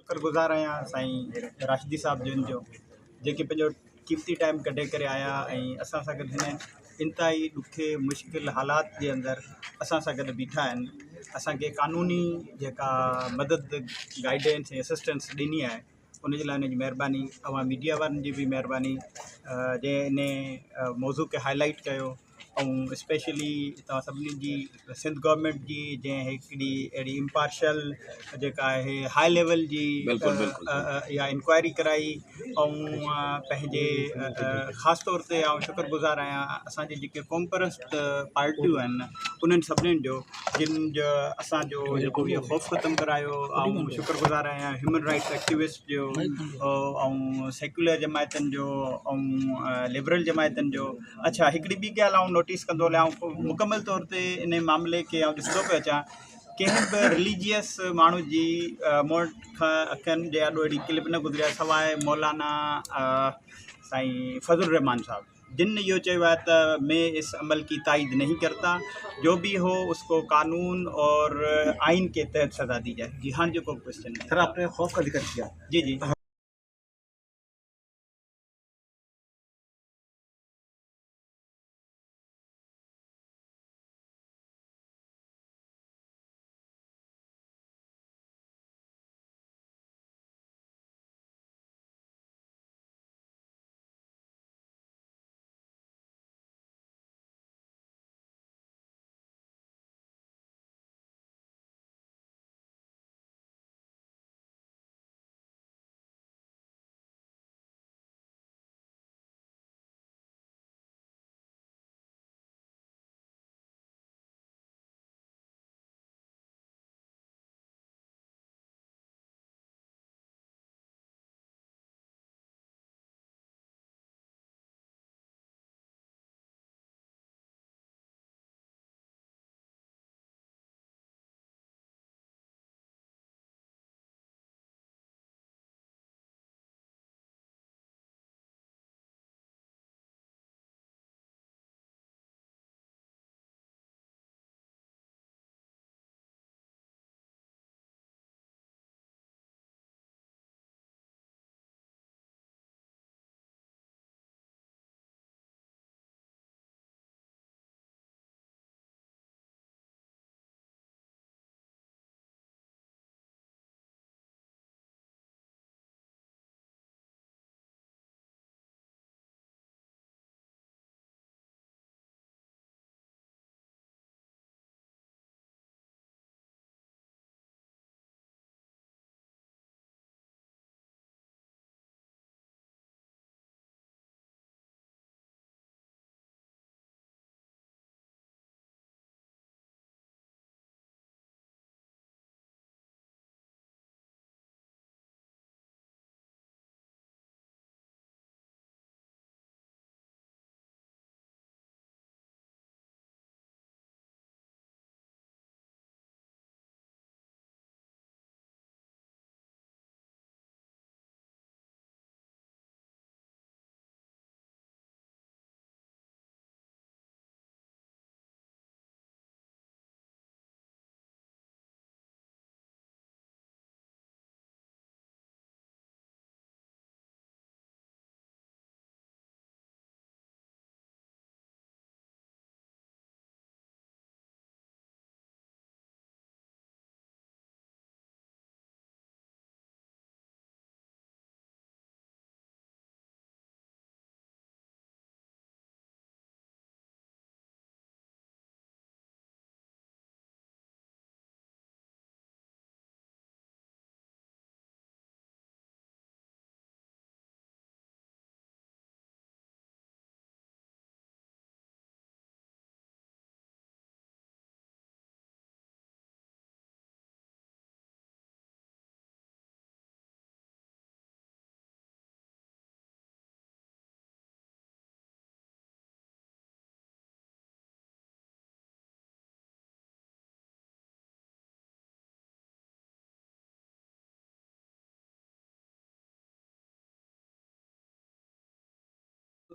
शुक्रगुज़ार आहियां साईं राशिदी साहब जिन जो जेके पंहिंजो कीमती टाइम कढे करे आया ऐं असां सां गॾु हिन इंतिहाई ॾुखे मुश्किल हालात जे अंदरि असां सां गॾु बीठा आहिनि। असांखे क़ानूनी जेका मदद गाइडेंस ऐं असिस्टेंस ॾिनी आहे उन जे लाइ उनजी महिरबानी, तव्हां मीडिया वारनि जी बि महिरबानी जंहिं इन मौज़ू खे हाईलाइट कयो ऐं स्पेशली तव्हां सभिनी जी सिंध गवर्नमेंट जी जंहिं हिकिड़ी अहिड़ी इम्पार्शल जेका आहे हाई लेवल जी या इंक्वायरी कराई ऐं पंहिंजे ख़ासि तौर ते आउं शुक्रगुज़ार आहियां असांजे जेके कॉम्परस्ट पार्टियूं आहिनि उन्हनि सभिनीनि जो जिन जो असांजो जेको इहो ख़ौफ़ ख़तमु करायो। ऐं शुक्रगुज़ार आहियां ह्यूमन राइट्स एक्टिविस्ट जो ऐं सेक्युलर जमायतनि जो ऐं लिबरल जमायतनि जो। अच्छा, हिकिड़ी ॿी ॻाल्हि आउं नोटिस कंदो हलियां मुकमल तौर ते इन मामले खे आउं ॾिसंदो पियो अचां कंहिं बि रिलीजियस माण्हू जी मूं वटि खां अखियुनि जे आॾो अहिड़ी क्लिप न गुज़रिया सवाइ मौलाना साईं फज़लुर रहमान साहब जिन इहो चयो आहे त मैं इस अमल की तायद नहीं करता, जो भी हो उसको कानून और आइन के तहत सज़ा दी जाए। जी हाँ, जो को क्वेश्चन सर आपने खौफ का जिक्र किया। जी जी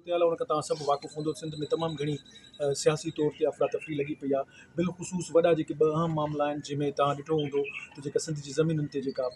सूरत उन तव्हां सभु वाक़ुफ़ु हूंदो सिंध में तमामु घणी सियासी तौर ते अफ़रा तफ़री लॻी पई आहे। बिलख़ुसूस वॾा जेके ॿ अहम मामला आहिनि जंहिंमें तव्हां ॾिठो हूंदो त जेका सिंध जी ज़मीनुनि ते जेका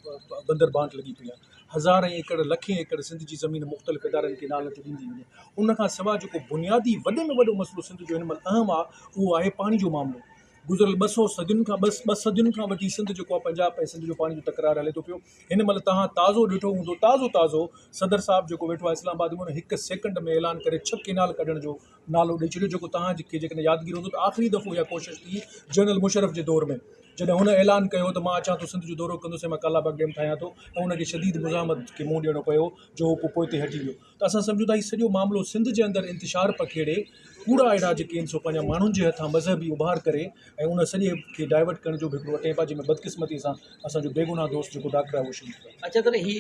बंदरबांट लॻी पई आहे, हज़ार एकड़ लखें एकड़ सिंध जी ज़मीन मुख़्तलिफ़ इदारनि खे नाल ते ॾींदी वञे। उन खां सवाइ जेको बुनियादी वॾे में वॾो मसइलो सिंध जो हिन महिल अहम आहे, उहो आहे पाणी जो मामिलो। गुज़िरियल 200 सदियुनि खां ॿ सदियुनि खां वठी सिंध जेको आहे पंजाब ऐं सिंध जो पाणी जो तकरार हले थो पियो। हिन महिल तव्हां ताज़ो ॾिठो हूंदो, ताज़ो सदर साहिबु जेको वेठो आहे इस्लामाबाद में, 1 सेकंड में ऐलान करे 6 केनाल कढण जो नालो ॾेई छॾियो, जेको तव्हांखे जेकॾहिं यादगिरी हूंदो त आख़िरी दफ़ो इहा कोशिशि थी जनरल मुशर्रफ जे दौर में, जॾहिं हुन ऐलान कयो त मां अचां थो सिंध जो दौरो कंदुसि, मां कालाबाग डैम ठाहियां थो, ऐं हुनखे शदीद मुज़ाहमत खे मुंहुं ॾियणो पियो, जो पोइ ते हटी वियो। त असां सम्झूं था हीउ सॼो मामिलो सिंध जे अंदरि इंतिशार पखेड़े कूड़ा अहिड़ा जेके आहिनि सो पंहिंजा माण्हुनि जे हथां मज़हबी उभार करे ऐं उन सॼे खे डाइवर्ट करण जो बि हिकिड़ो अटेम्प आहे, जंहिंमें बदकिस्मती सां असांजो बेगुनाह दोस्त जेको डॉक्टर आहे उहो शहीद थियो। अच्छा, तर ही